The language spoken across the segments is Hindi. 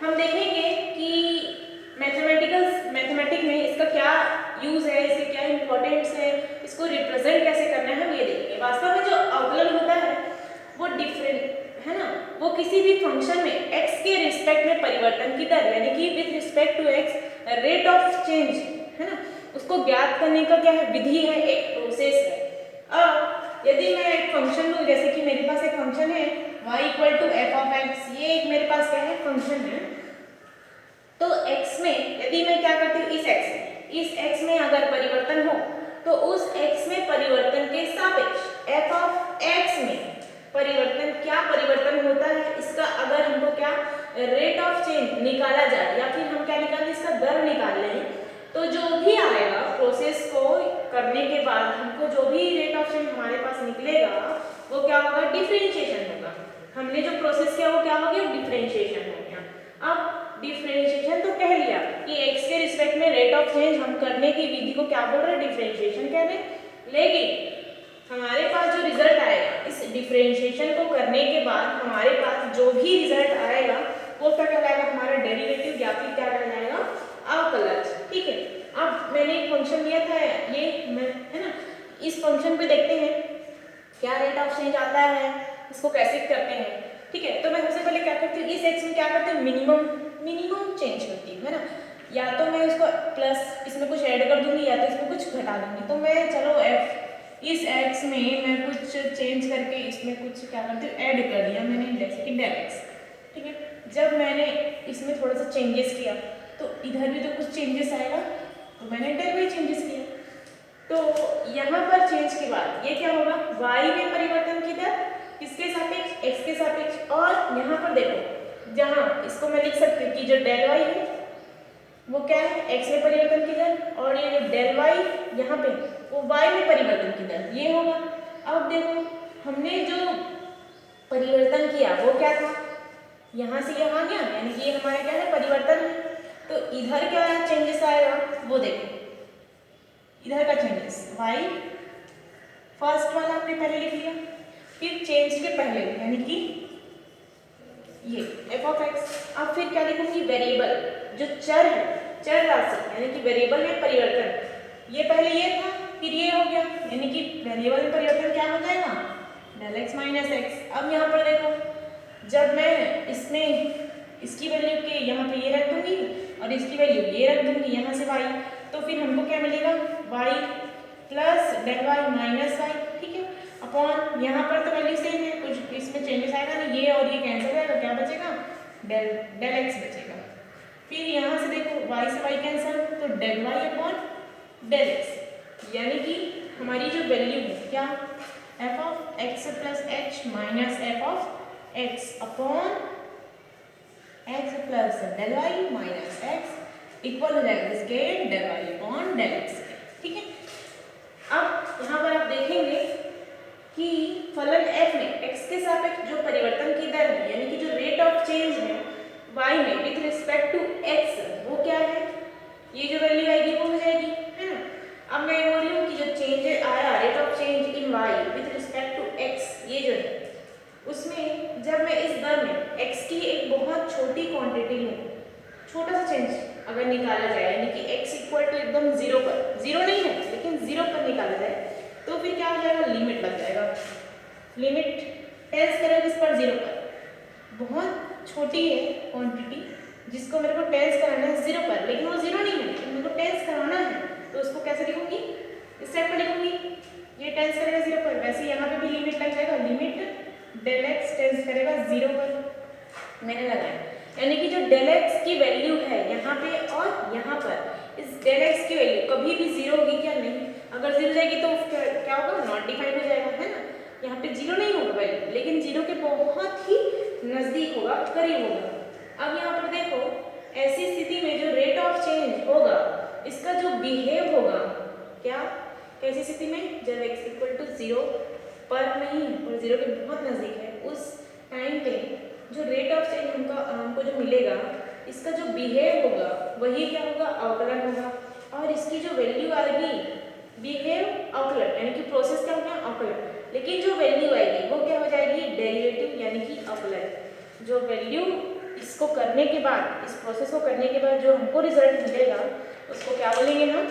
हम देखेंगे कि मैथमेटिक में इसका क्या यूज़ है, इसके क्या इंपॉर्टेंस है, इसको रिप्रेजेंट कैसे करना है, हम ये देखेंगे। वास्तव में जो अवकलन होता है वो डिफरेंट है ना, वो किसी भी फंक्शन में x के रिस्पेक्ट में परिवर्तन की दर यानी कि with respect to x rate of change है ना, उसको ज्ञात करने का क्या है, विधि है, एक प्रोसेस है। अब यदि मैं एक फंक्शन लूँ, जैसे कि मेरे पास एक फंक्शन है y equal to f of x, ये एक मेरे पास क्या है, फंक्शन है। तो x में यदि मैं क्या करती हूँ, इस x में अगर परिवर्तन हो तो उस x में परिवर्तन के सापेक्ष f ऑफ x में परिवर्तन, क्या परिवर्तन होता है इसका अगर हमको क्या रेट ऑफ चेंज निकाला जाए या फिर हम क्या निकालें, इसका दर निकाल लें, तो जो भी आएगा प्रोसेस को करने के बाद हमको जो भी रेट ऑफ चेंज हमारे पास निकलेगा वो क्या होगा, डिफरेंशिएशन होगा। हमने जो प्रोसेस किया वो क्या हो गया, डिफरेंशिएशन हो गया। अब डिफरेंशिएशन तो कह लिया कि x के रिस्पेक्ट में रेट ऑफ चेंज हम करने की विधि को क्या बोल रहे हैं, डिफरेंशिएशन कह रहे हैं। लेकिन हमारे पास जो रिजल्ट आएगा इस डिफरेंशिएशन को करने के बाद हमारे पास जो भी रिजल्ट आएगा वो क्या कहलाएगा, हमारा डेरिवेटिव या फिर क्या कहलाएगा, अवकलज। ठीक है, अब मैंने एक फंक्शन लिया था ये है ना, इस फंक्शन पे देखते हैं क्या रेट ऑफ चेंज आता है, इसको कैसे करते हैं। ठीक है, तो मैं सबसे पहले क्या करती हूँ, इस x में क्या करती हूँ, मिनिमम चेंज करती हूँ है ना, या तो मैं इसको प्लस इसमें कुछ ऐड कर दूंगी या तो इसमें कुछ घटा दूंगी। तो मैं चलो इस x में मैं कुछ चेंज करके इसमें कुछ क्या करती हूँ, ऐड कर दिया मैंने, जैसे कि डेल x। ठीक है, जब मैंने इसमें थोड़ा सा चेंजेस किया तो इधर भी तो कुछ चेंजेस आएगा, तो मैंने डेल वाई चेंजेस किया। तो यहाँ पर चेंज के बाद ये क्या होगा, y में परिवर्तन की दर किसके सापेक्ष, x के सापेक्ष। और यहाँ पर देखो, जहाँ इसको मैं लिख सकती हूँ कि जो डेल y है वो क्या है, x में परिवर्तन की दर, और ये जो डेल y यहाँ पे वो y में परिवर्तन की दर ये होगा। अब देखो हमने जो परिवर्तन किया वो क्या था, यहाँ से यहाँ गया, यानी कि ये हमारा क्या है, परिवर्तन है। तो इधर क्या चेंजेस आएगा वो देखो, इधर का चेंजेस y फर्स्ट वाला हमने पहले लिख लिया, फिर चेंज के पहले यानी कि ये f ऑफ x। अब फिर क्या लिखूंगी, वेरिएबल जो चर है, चर राशि यानी कि वेरिएबल में परिवर्तन, ये पहले ये था फिर ये हो गया, यानी कि वेरिएबल में परिवर्तन क्या हो जाएगा, डेल x माइनस एक्स। अब यहाँ पर देखो, जब मैं इसमें इसकी वैल्यू के यहाँ पे ये रख दूंगी और इसकी वैल्यू ये रख दूंगी यहाँ से y, तो फिर हमको क्या मिलेगा, y plus del y minus y. ठीक है, अपॉन यहाँ पर तो वैल्यू सेम है, कुछ इसमें चेंजेस आएगा नहीं, ये और ये कैंसिल हो जाएगा, क्या बचेगा, डेल एक्स बचेगा। फिर यहाँ से देखो y से y कैंसिल, तो del y upon del x, यानी कि हमारी जो वैल्यू है क्या, f of x plus h minus f of x upon x plus del y minus x equal हो जाएगा इसके del y upon del x. ठीक है, अब यहाँ पर आप देखेंगे कि फलन f में x के सापेक्ष जो परिवर्तन की दर है यानी कि जो रेट ऑफ चेंज है y में विथ रिस्पेक्ट टू x वो क्या है, ये जो वैल्यू आएगी वो हो जाएगी है ना। अब मैं बोल रही हूँ कि जो चेंज आया rate of change in y with respect to x, ये जो है उसमें जब मैं इस दर में x की एक बहुत छोटी क्वांटिटी लूँ, छोटा सा चेंज अगर निकाला जाए यानी कि x इक्वल टू एकदम जीरो पर, जीरो नहीं है लेकिन जीरो पर निकाला जाए, तो फिर क्या हो जाएगा, लिमिट लग जाएगा, लिमिट टेंस करेगा किस पर, जीरो पर। बहुत छोटी है क्वांटिटी जिसको मेरे को टेंस कराना है जीरो पर, लेकिन वो जीरो नहीं है लेकिन मेरे को टेंस कराना है, तो उसको कैसे लिखूंगी, इस टाइप पर लिखूंगी, ये टेंस करेगा जीरो पर, वैसे यहाँ पे भी लिमिट लग जाएगा, लिमिट डेल एक्स टेंस करेगा जीरो पर, मैंने लगाया। यानी कि जो डेल एक्स की वैल्यू है यहाँ पे और यहाँ पर, इस डेल एक्स की वैल्यू कभी भी जीरो होगी क्या, नहीं, अगर जीरो जाएगी तो क्या होगा, नॉट डिफाइंड हो जाएगा है ना, यहाँ पे जीरो नहीं होगा वैल्यू, लेकिन जीरो के बहुत ही नजदीक होगा, करीब होगा। अब यहाँ पर देखो, ऐसी स्थिति में जो रेट ऑफ चेंज होगा इसका जो बिहेव होगा क्या, कैसी स्थिति में, जब x इक्वल टू जीरो पर नहीं है और जीरो के बहुत नजदीक है, उस टाइम पे जो रेट ऑफ चेंज हमको जो मिलेगा इसका जो बिहेव होगा वही क्या होगा, अवकलन होगा, और इसकी जो वैल्यू आएगी, बिहेव अवकलन यानी कि प्रोसेस क्या हो गया, अवकलन, लेकिन जो वैल्यू आएगी वो क्या हो जाएगी, डेरिवेटिव यानी कि अवकलन। जो वैल्यू इसको करने के बाद, इस प्रोसेस को करने के बाद जो हमको रिजल्ट मिलेगा उसको क्या बोलेंगे हम,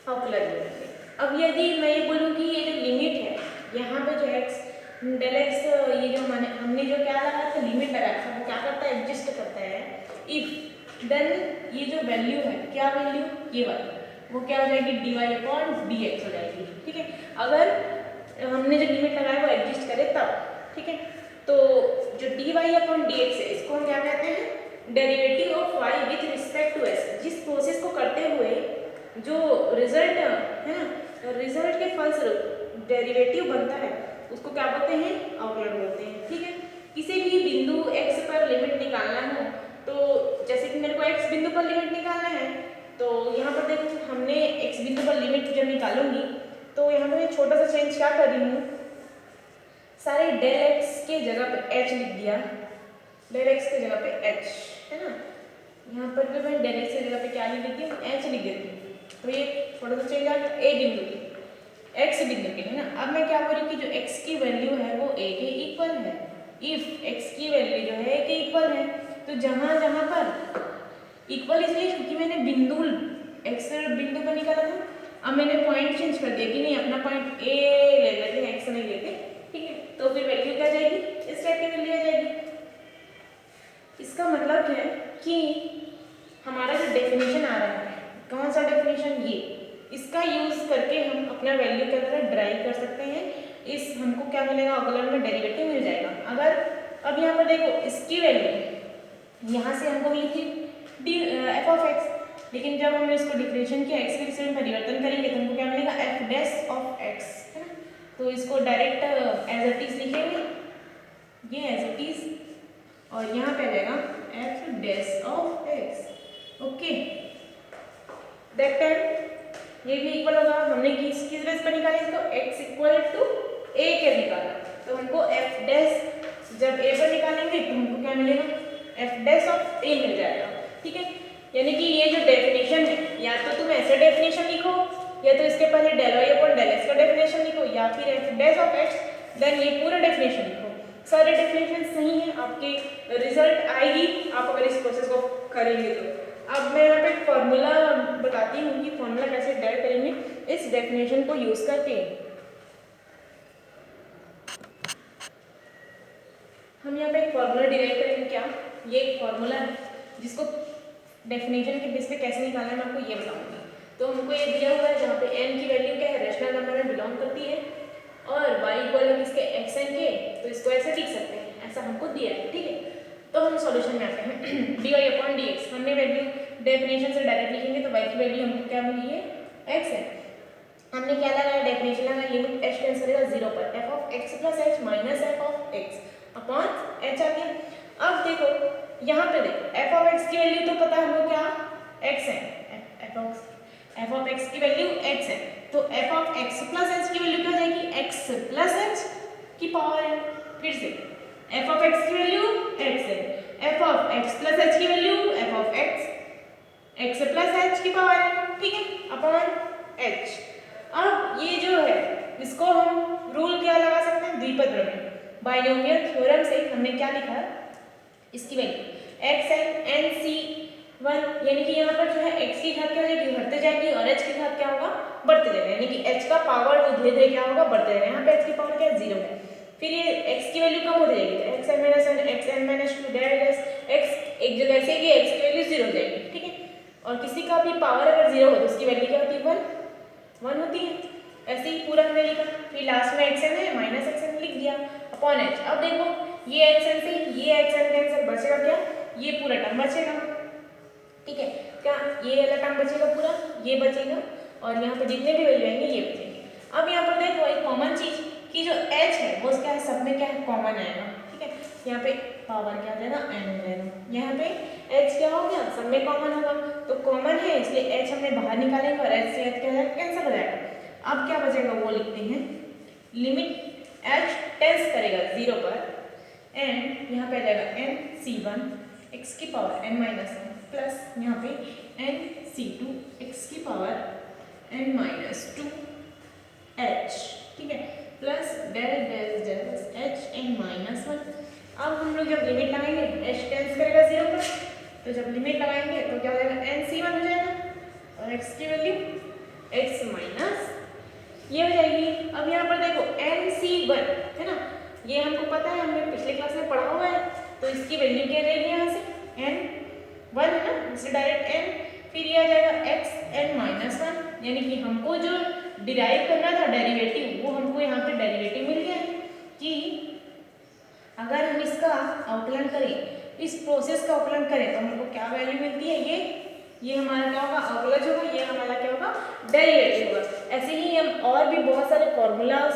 ऑकुलर बोलेंगे। अब यदि मैं ये बोलूँ कि ये जो लिमिट है यहाँ पे जो एक्स डेल एक्स, ये जो हमने जो क्या लगाया था, लिमिट लगाया था, वो क्या करता है, एग्जिस्ट करता है इफ देन ये जो वैल्यू है, क्या वैल्यू, ये वाली, वो क्या हो जाएगी, dy अपॉन dx हो जाएगी। ठीक है, अगर हमने जो लिमिट लगाया वो एग्जिस्ट करे तब। ठीक है, तो जो dy अपॉन dx है इसको हम क्या कहते हैं, derivative of y with respect to s। जिस प्रोसेस को करते हुए जो रिजल्ट है ना, रिजल्ट के फलस्वरूप डेरिवेटिव बनता है उसको क्या बोलते हैं, ऑकुलर बोलते हैं। ठीक है, किसी भी बिंदु x पर लिमिट निकालना हो तो जैसे कि मेरे को x बिंदु पर लिमिट निकालना है, तो यहाँ पर देखो हमने x बिंदु पर लिमिट जब निकालूंगी तो यहाँ पर मैं छोटा सा चेंज क्या कर रही हूँ, सारे डेल x के जगह पे h लिख दिया, डेल x के जगह पे h है ना, यहाँ पर भी मैं डेल x की जगह पे क्या लिख देती हूँ, h लिख देती हूँ। तो ये थोड़ा सा चेंज आ गया, a बिंदु की x बिंदु के है ना। अब मैं क्या बोल रही हूँ कि जो x की वैल्यू है वो a के इक्वल है। इफ x की वैल्यू जो है a के इक्वल है, तो जहाँ जहाँ पर इक्वल इसलिए क्योंकि मैंने बिंदु x बिंदु पर निकाला था, अब मैंने पॉइंट चेंज कर दिया कि नहीं अपना पॉइंट a ले लेते हैं, x नहीं लेते। ठीक है, तो फिर वैल्यू क्या जाएगी, इस टाइप की वैल्यू आ जाएगी। इसका मतलब है कि हमारा जो डेफिनेशन आ रहा है, कौन सा डेफिनेशन, ये, इसका यूज करके हम अपना वैल्यू क्या तरह ड्राइव कर सकते हैं। इस हमको क्या मिलेगा, ऑकुलर में डेरिवेटिव मिल जाएगा। अगर अब यहाँ पर देखो इसकी वैल्यू यहाँ से हमको मिली थी एफ ऑफ एक्स, लेकिन जब हमने इसको डिफरेंशिएशन किया एक्स के रिस्पेक्ट में परिवर्तन करेंगे तो हमको क्या मिलेगा, एफ डैश ऑफ एक्स है ना। तो इसको डायरेक्ट एज इट इज लिखेंगे, ये एज इट इज, और यहाँ पे आ जाएगा F dash of x. Okay, that time ये भी इक्वल होगा, हमने किस बेस पर निकाला इसको, x इक्वल टू a के निकाला, तो हमको f डैश जब a पर निकालेंगे तो हमको क्या मिलेगा, f डैश ऑफ a मिल जाएगा। ठीक है, यानी कि ये जो डेफिनेशन है, या तो तुम ऐसे डेफिनेशन लिखो, या तो इसके पहले del y upon del x का डेफिनेशन लिखो, या फिर f dash of x then ये पूरा डेफिनेशन लिखो। सारे डेफिनेशन सही है, आपके रिजल्ट आएगी आप अगर इस प्रोसेस को करेंगे तो। अब मैं यहाँ पे एक फॉर्मूला बताती हूँ कि फॉर्मूला कैसे डेराइव करेंगे इस डेफिनेशन को यूज करके। हम यहाँ पे एक फॉर्मूला डिराइव करेंगे, क्या, ये एक फॉर्मूला है जिसको डेफिनेशन के बेस पे कैसे निकालना है मैं आपको ये बताऊंगी। तो हमको ये दिया हुआ है जहाँ पे n की वैल्यू क्या है, रेशनल नंबर में बिलोंग करती है, और y इक्वल है किसके, xn के, तो इसको ऐसे लिख सकते हैं, ऐसा हमको दिया है। ठीक है, तो हम सॉल्यूशन में आते हैं dy अपॉन dx, हमने वैल्यू डेफिनेशन से डायरेक्ट लिखेंगे तो y की वैल्यू हमको क्या मिली है, x है। हमने क्या लगाया, डेफिनेशन लगाया, लिमिट h टेंड्स करेगा 0 पर, f of x plus h minus f of x upon h आ गया। अब देखो यहाँ पे देखो f ऑफ x की वैल्यू तो पता है हमको क्या, x है, f ऑफ x की वैल्यू x है, तो f of x plus h की वैल्यू क्या हो जाएगी, x प्लस h की पावर है। फिर से f ऑफ x की वैल्यू x है, f of x plus h की value f of x plus h की पावर है। ठीक है, अपॉन h। अब ये जो है इसको हम रूल क्या लगा सकते हैं, द्विपद प्रमेय, बाइनोमियल थ्योरम से हमने क्या लिखा, इसकी वैल्यू xn(c)(1), यानी कि यहाँ पर जो है x की घात क्या हो जाएगी, घटते जाएगी, और h की घात क्या होगा, बढ़ते जाएगा, यानी कि h का पावर जो धीरे धीरे क्या होगा, बढ़ते जाएगा। यहाँ पे h की पावर क्या है, 0 है। फिर ये x की वैल्यू कम हो जाएगी, तो xn-1 xn-2 डेश x एक जगह ऐसे कि x की वैल्यू 0 हो जाएगी। ठीक है, और किसी का भी पावर अगर 0 हो तो उसकी वैल्यू क्या होती है, 1 होती है। ऐसे ही पूरा हमने लिखा, फिर लास्ट में xn है माइनस xn लिख दिया अपॉन h। अब देखो ये xn से ये xn कैंसिल, बचेगा क्या, ये पूरा टर्म बचेगा। ठीक है, क्या ये वाला टर्म बचेगा पूरा, ये बचेगा, और यहाँ पे जितने भी वैल्यू आएंगे ये बचेंगे। अब यहाँ पर देखो एक कॉमन चीज कि जो h है वो क्या है, सब में क्या है, कॉमन आएगा। ठीक है, यहाँ पे पावर क्या आ जाएगा, n हो जाएगा, यहाँ पे h क्या हो गया, सब में कॉमन होगा, तो कॉमन है इसलिए h हमने बाहर निकालेंगे और h से h क्या हो जाएगा, कैंसिल हो जाएगा। अब क्या बचेगा वो लिखते हैं, लिमिट h टेंस करेगा 0 पर, एंड यहाँ पे आ जाएगा n(c1) x की पावर n-1 प्लस यहाँ पे n(c2) x की पावर n-2 h। ठीक है, plus del del del h n-1 अब हम लोग जब लिमिट लगाएंगे h टेंस करेगा 0 पर, तो जब लिमिट लगाएंगे तो क्या हो जाएगा nc1 हो जाएगा और x की वैल्यू x माइनस ये हो जाएगी। अब यहाँ पर देखो nc1 है ना, ये हमको पता है, हमने पिछले क्लास में पढ़ा हुआ है, तो इसकी वैल्यू क्या रहेगी यहाँ से n1 है ना, इससे डायरेक्ट n, फिर ये आ जाएगा x n माइनस 1, यानी कि हमको जो डिराइव करना था डेरिवेटिव वो हमको यहाँ पे डेरिवेटिव मिल गया है कि अगर हम इसका आउटलाइन करें, इस प्रोसेस का आउटलाइन करें तो हमको क्या वैल्यू मिलती है, ये हमारा क्या होगा अवकलज होगा, ये हमारा क्या होगा डेरिवेटिव होगा। ऐसे ही हम और भी बहुत सारे फॉर्मूलाज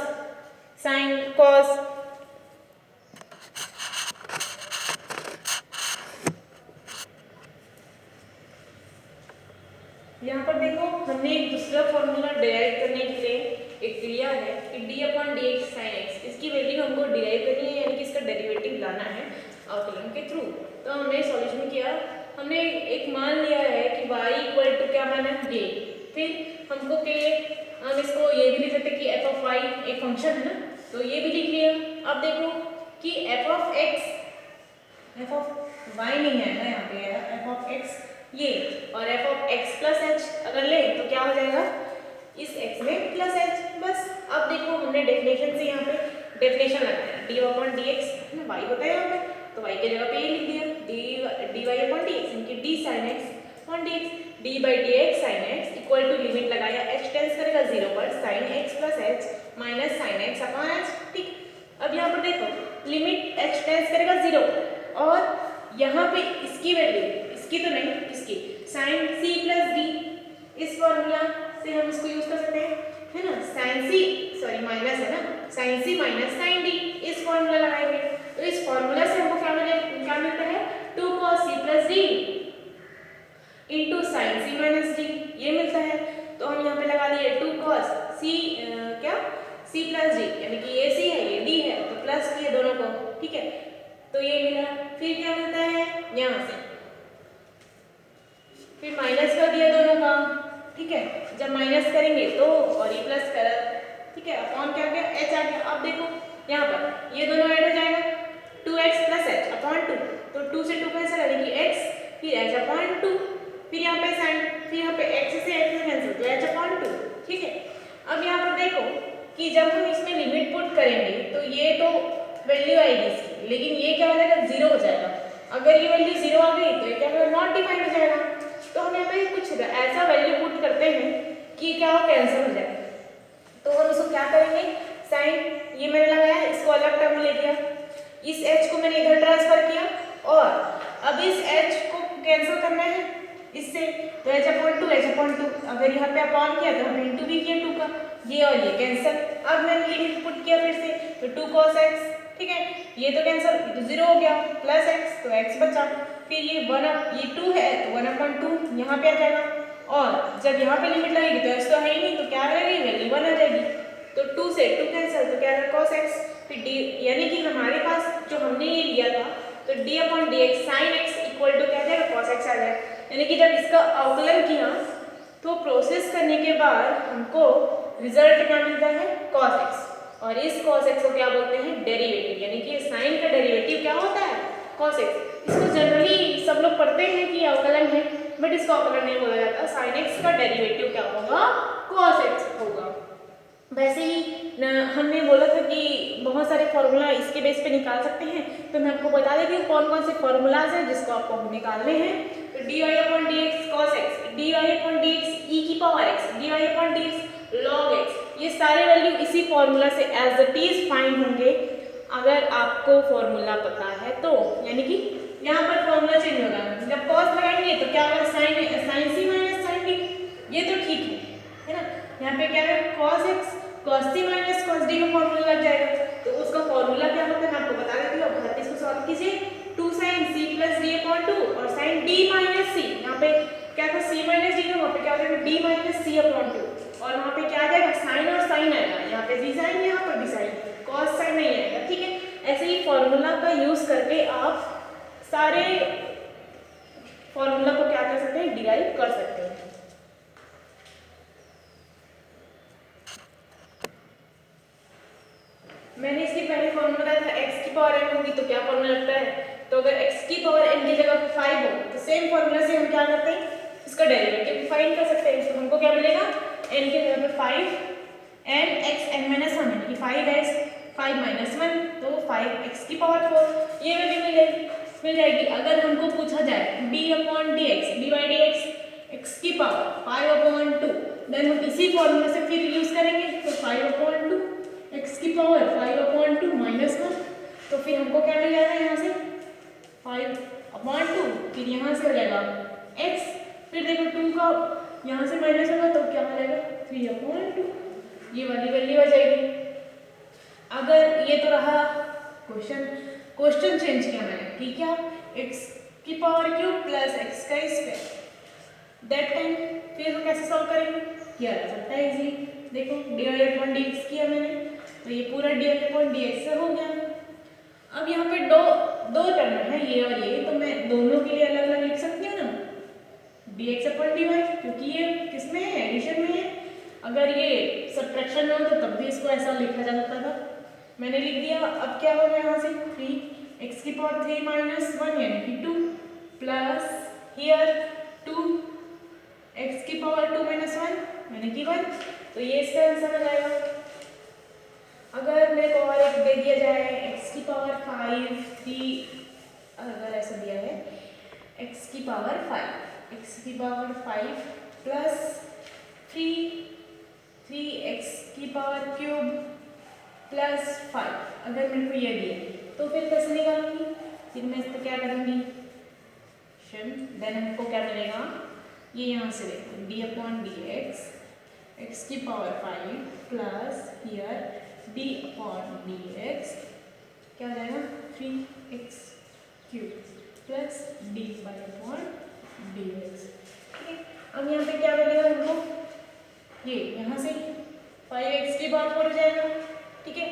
साइन कॉस यहाँ पर देखो हमने एक दूसरा फॉर्मूला डिराइव करने के लिए एक दिया है कि d/dx sin x, इसकी वैल्यू हमको डिराइव करनी है, यानी कि इसका डेरिवेटिव लाना है अवकलन के थ्रू। तो हमने सॉल्यूशन किया, हमने एक मान लिया है कि y इक्वल टू क्या माना j, फिर हमको के हम इसको ये भी लिख सकते कि f ऑफ y एक फंक्शन है ना, तो ये भी लिख लिया। अब देखो कि f ऑफ y नहीं है ना, यहाँ पे f ऑफ x ये और f of x plus h अगर ले तो क्या हो जाएगा इस x में प्लस h, बस। अब देखो हमने डेफिनेशन से यहाँ पे डेफिनेशन लगाया d/dx y होता है यहाँ पे, तो y की जगह पे ये लिख दिया dy/dx इनकी d sin x on dx, d/dx sin x equal to limit लगाया h टेंस करेगा 0 पर sin x plus h minus sin x upon h, ठीक। अब यहाँ पर देखो लिमिट h टेंस करेगा 0 और यहाँ पे इसकी वैल्यू, इसकी तो नहीं, इसकी sin c प्लस d, इस फॉर्मूला से हम इसको यूज कर सकते हैं, है ना, sin c सॉरी माइनस है ना, sin c minus sin d, इस फॉर्मूला लगाएंगे तो इस फॉर्मूला से हमको क्या मिलता है 2 cos c plus d into sin c minus d, ये मिलता है। तो हम यहाँ पे लगा लिए 2 cos c क्या c प्लस d, यानी कि ये c है ये d है, तो प्लस किए दोनों को, ठीक है, तो ये मिला। फिर क्या मिलता है यहाँ से, फिर माइनस कर दिया दोनों का, ठीक है, जब माइनस करेंगे तो और ये प्लस कर, ठीक है, अपॉन क्या गया h आ गया। अब देखो यहाँ पर ये दोनों ऐड हो जाएगा 2x प्लस h अपॉन 2, तो 2 से 2 कैंसिल यानी कि x फिर h अपॉन 2, फिर यहाँ पे साइन, फिर यहाँ पे x से x कैंसिल तो h अपॉन 2, ठीक है। अब यहाँ पर देखो कि जब हम इसमें लिमिट पुट करेंगे तो ये तो वैल्यू आएगी इसकी, लेकिन ये क्या हो जाएगा 0 हो जाएगा। अगर ये वैल्यू 0 आ गई तो ये क्या होगा नॉट डिफाइंड हो जाएगा। तो हम यहाँ पे कुछ ऐसा वैल्यू पुट करते हैं कि क्या हो कैंसिल हो जाए, तो हम इसको क्या करेंगे साइन ये मैंने लगाया, इसको अलग टर्म ले लिया, इस h को मैंने इधर ट्रांसफर किया और अब इस h को कैंसिल करना है इससे, तो h अपॉन 2, अगर यहाँ पे अपॉन किया तो हमने इंटू भी किया 2 का, ये और ये कैंसिल। अब मैंने लिमिट पुट किया फिर से, तो 2 cos x, ठीक है, ये तो कैंसिल, ये तो 0 हो गया, प्लस x तो x बचा, फिर ये 1 ये 2 है तो 1/2 यहाँ पे आ जाएगा, और जब यहाँ पे लिमिट लगेगी तो x तो है ही नहीं, तो क्या रहेगी वैल्यू 1 आ जाएगी, तो 2 से 2 कैंसिल, तो क्या आएगा cos x, फिर d, यानी कि हमारे पास जो हमने ये लिया था तो d/dx sin x equal to क्या आ जाएगा cos x आ जाएगा। यानी कि जब इसका अवकलन किया तो प्रोसेस करने के बाद हमको रिजल्ट क्या मिलता है cos x, और इस cos x को क्या बोलते हैं डेरिवेटिव, यानी कि साइन का डेरिवेटिव क्या होता है cos x। इसको जनरली सब लोग पढ़ते हैं कि अवकलन है, बट इसको अवकलन नहीं बोला जाता, sin x का डेरिवेटिव क्या होगा cos x होगा। वैसे ही हमने बोला था कि बहुत सारे फॉर्मूला इसके बेस पे निकाल सकते हैं, तो मैं आपको बता देती हूँ कौन कौन से फॉर्मूलाज हैं जिसको आपको निकालने हैं। तो dy/dx cos x, dy/dx e की power x, dy/dx log x, ये सारे वैल्यू इसी फॉर्मूला से एज इट इज फाइंड होंगे अगर आपको फॉर्मूला पता है तो, यानी कि यहाँ पर फॉर्मूला चेंज होगा, जब cos लगाएंगे तो क्या होगा sin c minus sin d, ये तो ठीक है ना, यहाँ पे क्या है cos x cos c minus cos d का फॉर्मूला लग जाएगा, तो उसका फॉर्मूला क्या होता है मैं आपको बता देती हूँ। अब घर पे इसको सॉल्व कीजिए, 2 sin c plus d upon 2 और sin d माइनस c, यहाँ पे क्या था c माइनस d, वहाँ पे क्या हो जाएगा d माइनस c अपॉन 2, और वहाँ पे क्या आ जाएगा साइन और साइन आएगा, यहाँ पे भी साइन यहाँ पर भी साइन, cos साइन नहीं आएगा, ठीक है। ऐसे ही फॉर्मूला का यूज करके आप सारे फॉर्मूला को क्या कर सकते हैं डिराइव कर सकते हैं। मैंने इसके पहले फॉर्मूला बताया था x की की पावर n होगी तो क्या फॉर्मूला लगता है, तो अगर x की पावर n की जगह 5 हो तो सेम फॉर्मूला से हम क्या करते हैं, इसका डेरिवेटिव फाइंड कर सकते हैं। तो हमको क्या मिलेगा, n की जगह पे 5 n x n minus 1 यानी कि 5x 5 minus 1 तो 5x की पावर 4 ये वैल्यू मिल जाएगी। अगर हमको पूछा जाए d/dx dy/dx x की पावर 5/2 देन हम इसी फॉर्मूला से फिर यूज करेंगे, तो 5/2 x की पावर 5/2 minus 1 तो फिर हमको क्या मिल जाएगा यहाँ से 5/2, फिर यहाँ से हो जाएगा x, फिर देखो 2 का यहाँ से माइनस होगा तो क्या हो जाएगा 3/2, ये वाली वैल्यू आ जाएगी। अगर ये तो रहा क्वेश्चन चेंज किया मैंने, ठीक है, x की पावर क्यूब प्लस x का स्क्वायर दैट टाइम फिर हम कैसे सॉल्व करेंगे, किया जा सकता है इजीली। देखो dy/dx किया मैंने तो ये पूरा dy/dx से हो गया। अब यहाँ पे दो टर्म है ये और ये, तो मैं दोनों के लिए अलग अलग लिख सकती हूँ ना, dx/dy क्योंकि ये किसमें है, एडिशन में है। अगर ये सब्ट्रैक्शन में हो तो तब भी इसको ऐसा लिखा जा सकता था, मैंने लिख दिया। अब क्या होगा यहाँ से 3x की पावर 3 minus 1 यानी कि 2 प्लस हियर 2 x की पावर 2 minus 1 यानी कि 1, तो ये इसका आंसर हो जाएगा। अगर मेरे को और एक दे दिया जाए x की पावर 5 3, अगर ऐसा दिया है x की पावर 5 प्लस 3x की पावर क्यूब प्लस 5, अगर मेरे को ये दिए तो फिर कैसे निकालूंगी, फिर मैं इसको क्या करूंगी, देन हमको क्या मिलेगा, ये यहाँ से देखो d/dx x की पावर 5 प्लस हियर d/dx क्या हो जाएगा 3x क्यूब प्लस d/dx, ठीक है। अब यहाँ पे क्या मिलेगा हमको, ये यहाँ से 5x की पावर 4 हो जाएगा, ठीक है।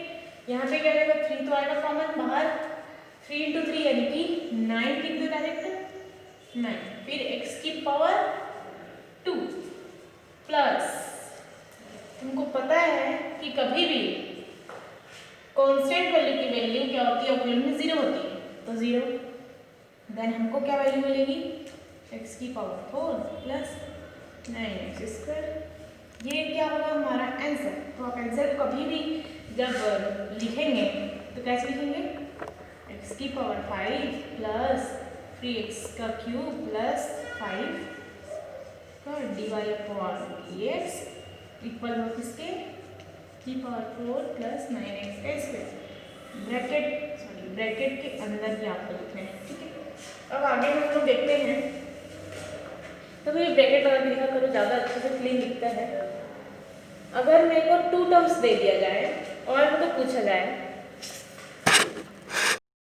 यहाँ पे क्या आएगा 3 तो आएगा कॉमन बाहर, 3 × 3 यानी कि 9 लिख दो डायरेक्ट 9, फिर x की पावर 2 प्लस, तुमको पता है कि कभी भी कांस्टेंट वैल्यू की वैल्यू क्या होती है, ऑपरेंड में 0 होती है, तो 0, देन हमको क्या वैल्यू मिलेगी x की पावर 4 प्लस 9x², ये क्या होगा हमारा आंसर। तो आप आंसर कभी भी जब लिखेंगे तो कैसे लिखेंगे, x की पावर 5 प्लस 3x का क्यूब प्लस 5 का dy/dx इक्वल हो किसके की पावर 4 प्लस 9x², ब्रैकेट के अंदर ही आपको लिखना है, ठीक है। अब आगे हम लोग देखते हैं, तो ये ब्रैकेट वाला लिखा करो, ज़्यादा अच्छे से क्लीन दिखता है। अगर मेरे को 2 टर्म्स दे दिया जाए और मुझे पूछा जाए